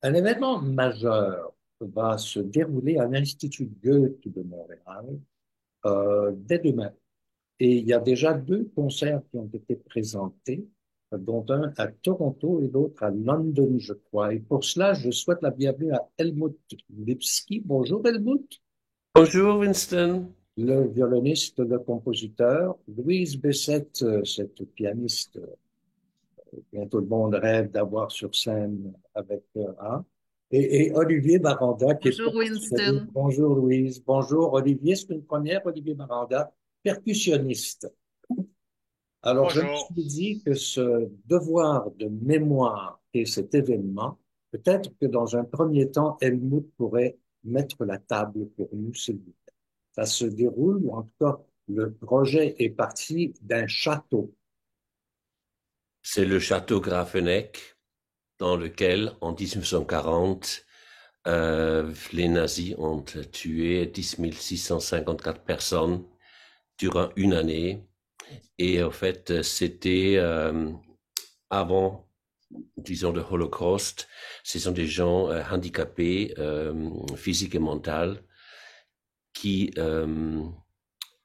Un événement majeur va se dérouler à l'Institut Goethe de Montréal dès demain. Et il y a déjà deux concerts qui ont été présentés, dont un à Toronto et l'autre à London, je crois. Et pour cela, je souhaite la bienvenue à Helmut Lipski. Bonjour Helmut, Bonjour Winston. le violoniste, le compositeur. Louise Bessette, cette pianiste dont tout le monde rêve d'avoir sur scène avec un. Et Olivier Maranda, qui est Bonjour percussionniste. Winston. Bonjour Louise. Bonjour Olivier. C'est une première, Olivier Maranda, percussionniste. Alors, je me Bonjour. suis dit que ce devoir de mémoire et cet événement, peut-être que dans un premier temps, Helmut pourrait mettre la table pour nous, s'il vous plaît. Ça se déroule, ou en tout cas, le projet est parti d'un château. C'est le château Grafeneck dans lequel, en 1940, les nazis ont tué 10 654 personnes durant une année. Et en fait, c'était avant, disons, le Holocauste. Ce sont des gens handicapés, physiques et mentaux, qui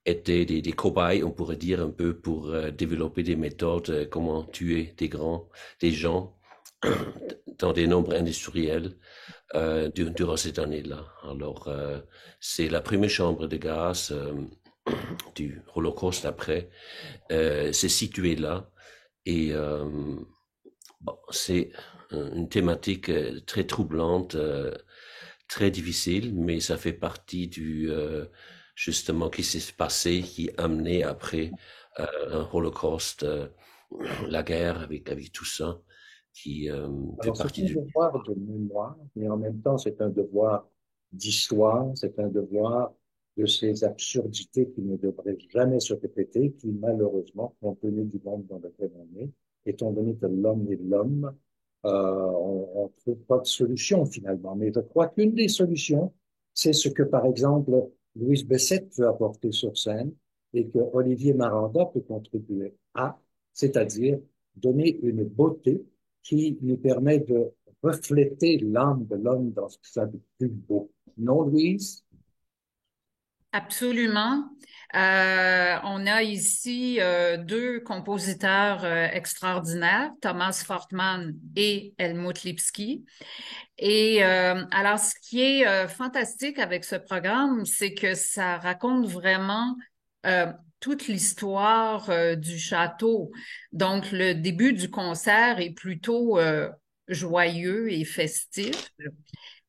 étaient des cobayes, on pourrait dire un peu, pour développer des méthodes, comment tuer des gens dans des nombres industriels durant cette année-là. Alors, c'est la première chambre de gaz du Holocauste après. C'est situé là et bon, c'est une thématique très troublante, très difficile, mais ça fait partie du justement qui s'est passé, qui a amené après un Holocauste, la guerre avec tout ça, qui fait Alors, c'est partie un du. devoir de mémoire, mais en même temps, c'est un devoir d'histoire, c'est un devoir de ces absurdités qui ne devraient jamais se répéter, qui malheureusement, compte tenu du monde dans lequel on est, étant donné que l'homme est l'homme, on ne trouve pas de solution finalement. Mais je crois qu'une des solutions, c'est ce que, par exemple, Louise Bessette peut apporter sur scène et que Olivier Maranda peut contribuer à, c'est-à-dire donner une beauté qui nous permet de refléter l'âme de l'homme dans ce qu'il a de plus beau. Non, Louise? Absolument. On a ici deux compositeurs extraordinaires, Thomas Fortmann et Helmut Lipski. Et alors, ce qui est fantastique avec ce programme, c'est que ça raconte vraiment euh, toute l'histoire du château. Donc, le début du concert est plutôt joyeux et festif.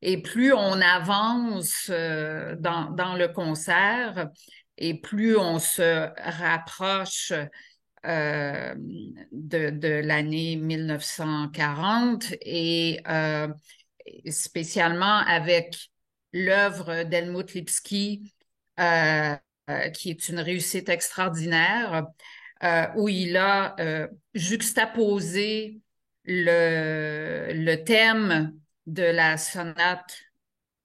Et plus on avance dans le concert et plus on se rapproche euh, de l'année 1940 et spécialement avec l'œuvre d'Helmut Lipski, euh, qui est une réussite extraordinaire, où il a juxtaposé le thème de la sonate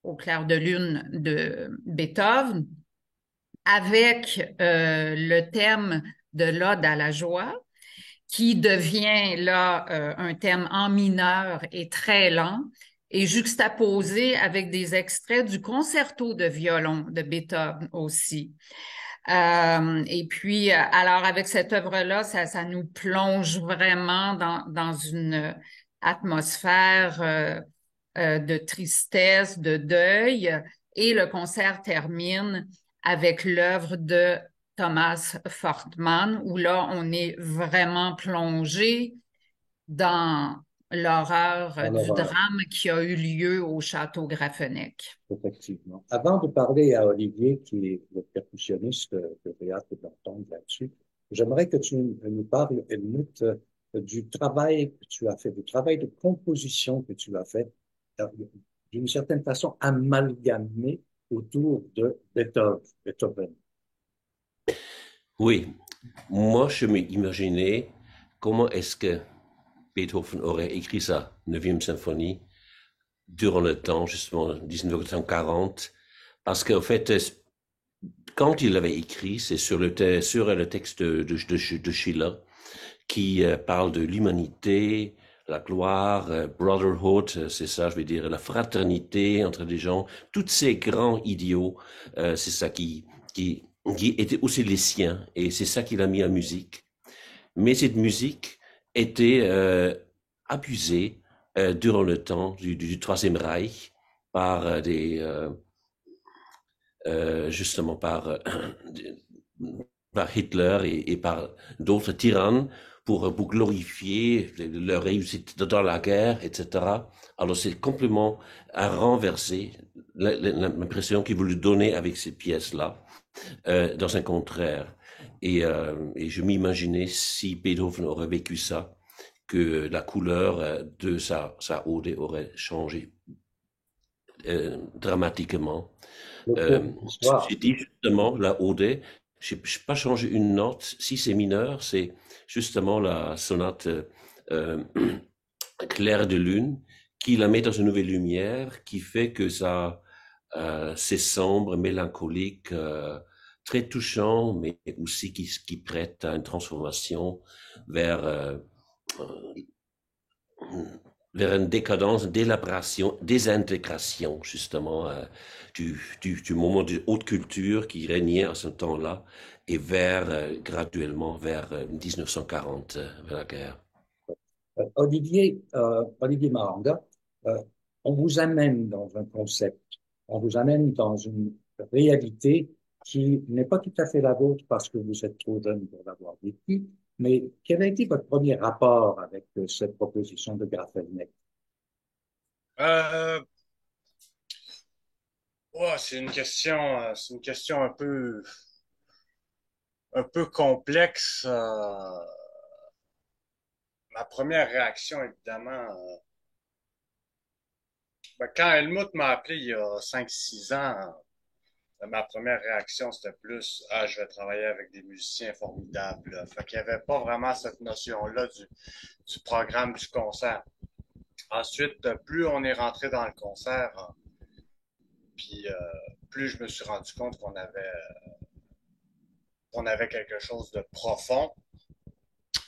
au clair de lune de Beethoven avec le thème de l'Ode à la joie, qui devient là un thème en mineur et très lent, et juxtaposé avec des extraits du concerto de violon de Beethoven aussi. Et puis, alors avec cette œuvre-là, ça nous plonge vraiment dans une atmosphère de tristesse, de deuil, et le concert termine avec l'œuvre de Thomas Fortmann, où là, on est vraiment plongé dans l'horreur Dans du l'horreur, drame qui a eu lieu au château Grafenec. effectivement. Avant de parler à Olivier, qui est le percussionniste que j'ai hâte d'entendre là-dessus, j'aimerais que tu nous parles, Helmut, du travail que tu as fait, du travail de composition que tu as fait, euh, d'une certaine façon amalgamé autour de Beethoven. Beethoven. Oui, moi je m'imaginais comment est-ce que Beethoven aurait écrit sa neuvième symphonie durant le temps, justement, 1940, parce qu'en fait, quand il avait écrit, c'est sur le texte de Schiller, qui parle de l'humanité, la gloire, brotherhood, c'est ça, je veux dire, la fraternité entre les gens, tous ces grands idiots, c'est ça qui étaient aussi les siens, et c'est ça qu'il a mis en musique. Mais cette musique était abusée durant le temps du Troisième Reich par justement par Hitler et par d'autres tyrannes pour glorifier leur réussite dans la guerre, etc. Alors c'est complètement à renverser l'impression qu'il voulait donner avec ces pièces-là dans un contraire. Et je m'imaginais si Beethoven aurait vécu ça, que la couleur de sa ode aurait changé dramatiquement. Le cours d'histoire. J'ai dit justement la ode, je n'ai pas changé une note. Si c'est mineur, c'est justement la sonate euh, Clair de lune qui la met dans une nouvelle lumière, qui fait que ça c'est sombre, mélancolique, très touchant, mais aussi qui prête à une transformation vers vers une décadence, délabration, désintégration, justement, du moment de haute culture qui régnait à ce temps-là et vers, graduellement, vers 1940, vers la guerre. Olivier Maranda, euh, on vous amène dans un concept, on vous amène dans une réalité qui n'est pas tout à fait la vôtre parce que vous êtes trop jeune pour l'avoir vécu, mais quel a été votre premier rapport avec cette proposition de Graffelnet? Euh, ouais, c'est une question un peu complexe. Ma première réaction, évidemment, quand Helmut m'a appelé il y a 5 6 ans, ma première réaction, c'était plus, ah, je vais travailler avec des musiciens formidables. Là. Fait qu'il n'y avait pas vraiment cette notion-là du programme du concert. Ensuite, plus on est rentré dans le concert, puis plus je me suis rendu compte qu'on avait quelque chose de profond.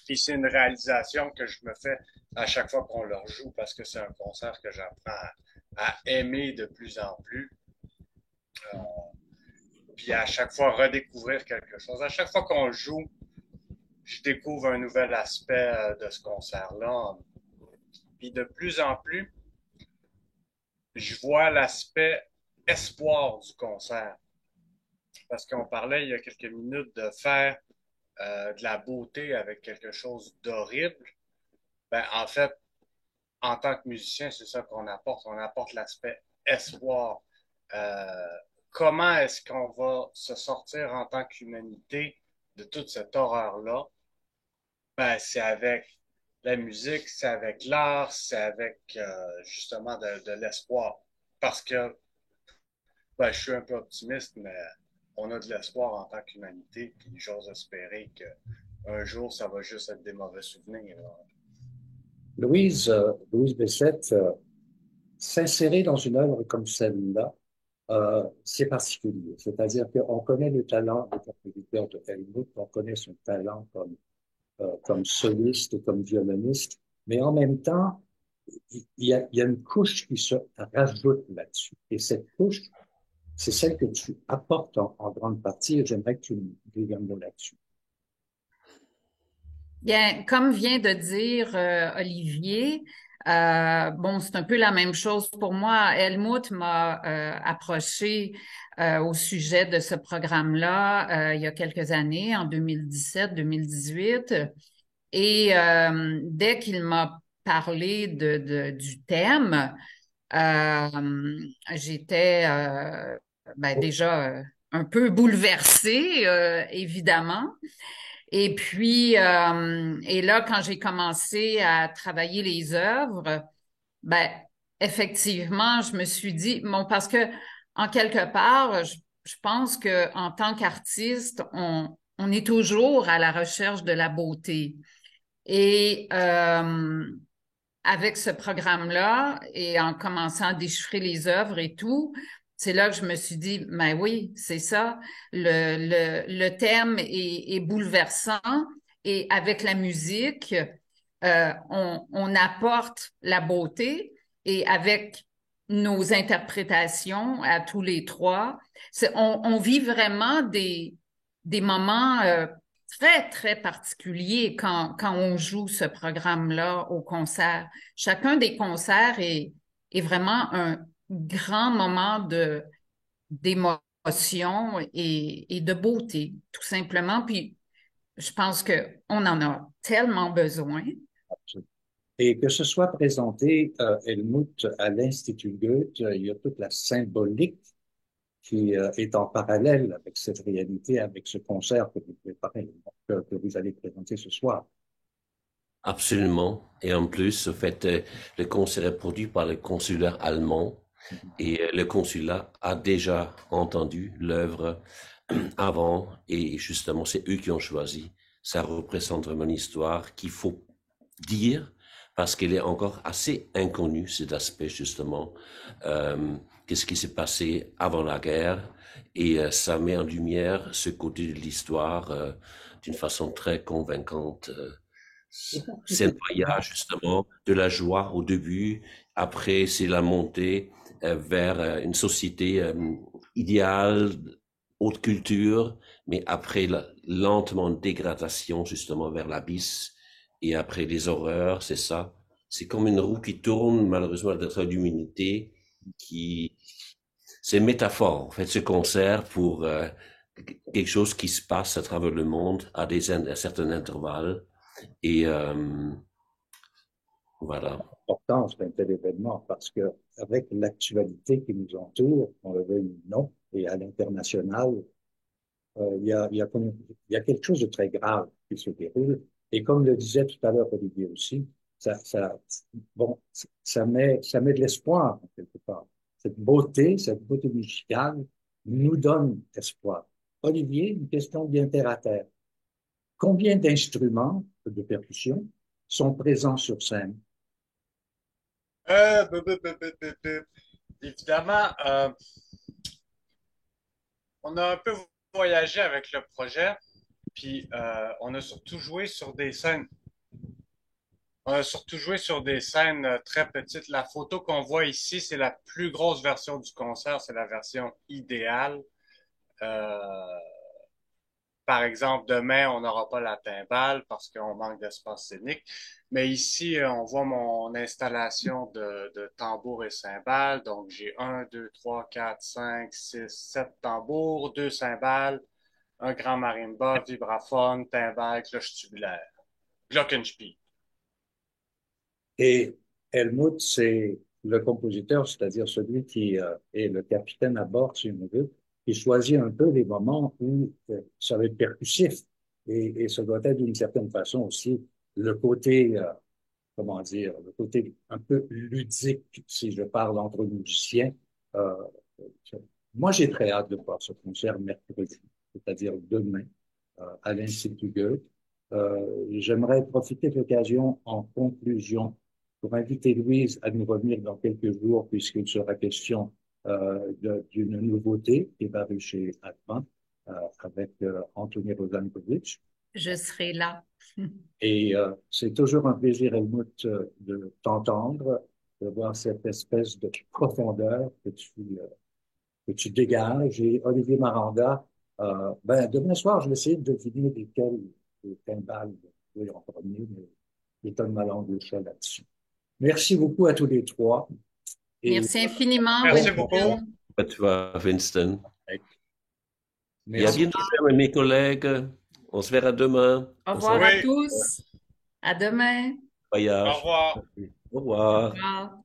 Puis c'est une réalisation que je me fais à chaque fois qu'on leur joue parce que c'est un concert que j'apprends à aimer de plus en plus. Euh, Puis à chaque fois redécouvrir quelque chose. À chaque fois qu'on joue, je découvre un nouvel aspect de ce concert-là. Puis de plus en plus, je vois l'aspect espoir du concert. Parce qu'on parlait il y a quelques minutes de faire de la beauté avec quelque chose d'horrible. Ben, en fait, en tant que musicien, c'est ça qu'on apporte. On apporte l'aspect espoir. Euh, Comment est-ce qu'on va se sortir en tant qu'humanité de toute cette horreur-là? Ben, c'est avec la musique, c'est avec l'art, c'est avec justement de l'espoir. Parce que ben, je suis un peu optimiste, mais on a de l'espoir en tant qu'humanité, puis j'ose espérer qu'un jour, ça va juste être des mauvais souvenirs. Là. Louise Bessette, s'insérer dans une œuvre comme celle-là, c'est particulier. C'est-à-dire qu'on connaît le talent des compositeurs de Helmut, on connaît son talent comme soliste, comme violoniste, mais en même temps, il y a une couche qui se rajoute là-dessus. Et cette couche, c'est celle que tu apportes en grande partie, et j'aimerais que tu me dises un mot là-dessus. Bien, comme vient de dire Olivier, bon, c'est un peu la même chose pour moi. Helmut m'a approché au sujet de ce programme-là il y a quelques années, en 2017-2018. Et dès qu'il m'a parlé du thème, j'étais ben, déjà un peu bouleversée, évidemment. Et puis, et là, quand j'ai commencé à travailler les œuvres, ben, effectivement, je me suis dit, bon, parce que en quelque part, je pense que en tant qu'artiste, on est toujours à la recherche de la beauté. Et avec ce programme-là, et en commençant à déchiffrer les œuvres et tout, c'est là que je me suis dit, ben oui, c'est ça. Le thème est bouleversant et avec la musique, on apporte la beauté et avec nos interprétations à tous les trois, on vit vraiment des moments très, très particuliers quand on joue ce programme-là au concert. Chacun des concerts est vraiment un grand moment d'émotion et de beauté, tout simplement. Puis, je pense qu'on en a tellement besoin. Et que ce soit présenté, Helmut, à l'Institut Goethe, il y a toute la symbolique qui est en parallèle avec cette réalité, avec ce concert que vous préparez, que vous allez présenter ce soir. Absolument. Et en plus, au fait, le concert est produit par le consulat allemand et le consulat a déjà entendu l'œuvre avant et justement, c'est eux qui ont choisi. Ça représente vraiment une histoire qu'il faut dire parce qu'elle est encore assez inconnue, cet aspect justement. Qu'est-ce qui s'est passé avant la guerre et ça met en lumière ce côté de l'histoire d'une façon très convaincante. C'est un voyage justement de la joie au début, après c'est la montée vers une société idéale, haute culture, mais après lentement dégradation justement vers l'abysse et après les horreurs, c'est ça. C'est comme une roue qui tourne malheureusement de l'humanité qui c'est une métaphore en fait ce concert pour quelque chose qui se passe à travers le monde à certains intervalles. Et voilà. L'importance d'un tel événement parce que avec l'actualité qui nous entoure, on le veuille ou non, et à l'international, il y a quelque chose de très grave qui se déroule. Et comme le disait tout à l'heure Olivier aussi, bon, ça met de l'espoir, quelque part. Cette beauté musicale nous donne espoir. Olivier, une question bien terre à terre. Combien d'instruments de percussion sont présents sur scène? Euh, bu- bu- bu- bu- bu- bu. Évidemment, on a un peu voyagé avec le projet, puis on a surtout joué sur des scènes. On a surtout joué sur des scènes très petites. La photo qu'on voit ici, c'est la plus grosse version du concert, c'est la version idéale. Euh, Par exemple, demain, on n'aura pas la timbale parce qu'on manque d'espace scénique. Mais ici, on voit mon installation de tambours et cymbales. Donc, j'ai un, deux, trois, quatre, cinq, six, sept tambours, deux cymbales, un grand marimba, vibraphone, timbale, cloche tubulaire, glockenspiel. Et Helmut, c'est le compositeur, c'est-à-dire celui qui est le capitaine à bord, si on veut, qui choisit un peu les moments où ça va être percussif. Et ça doit être d'une certaine façon aussi le côté, comment dire, le côté un peu ludique, si je parle entre musiciens. Euh, Moi, j'ai très hâte de voir ce concert mercredi, c'est-à-dire demain, à l'Institut Goethe. J'aimerais profiter de l'occasion en conclusion pour inviter Louise à nous revenir dans quelques jours, puisqu'il sera question d'une nouveauté qui est parue chez Atman avec Anthony Rosankovic. Je serai là. Et c'est toujours un plaisir, Helmut, de t'entendre, de voir cette espèce de profondeur que tu dégages. Et Olivier Maranda, ben, demain soir, je vais essayer de deviner lesquels les timbales jouer en premier, mais j'étonne ma langue au chat là-dessus. Merci beaucoup à tous les trois. Et Merci infiniment, Merci bon, beaucoup. Tu vois, Winston. Et à merci. bientôt, mes collègues. On se verra demain. Au On revoir s'en à Oui, tous. À demain. au voyage. revoir. Au Au revoir. revoir.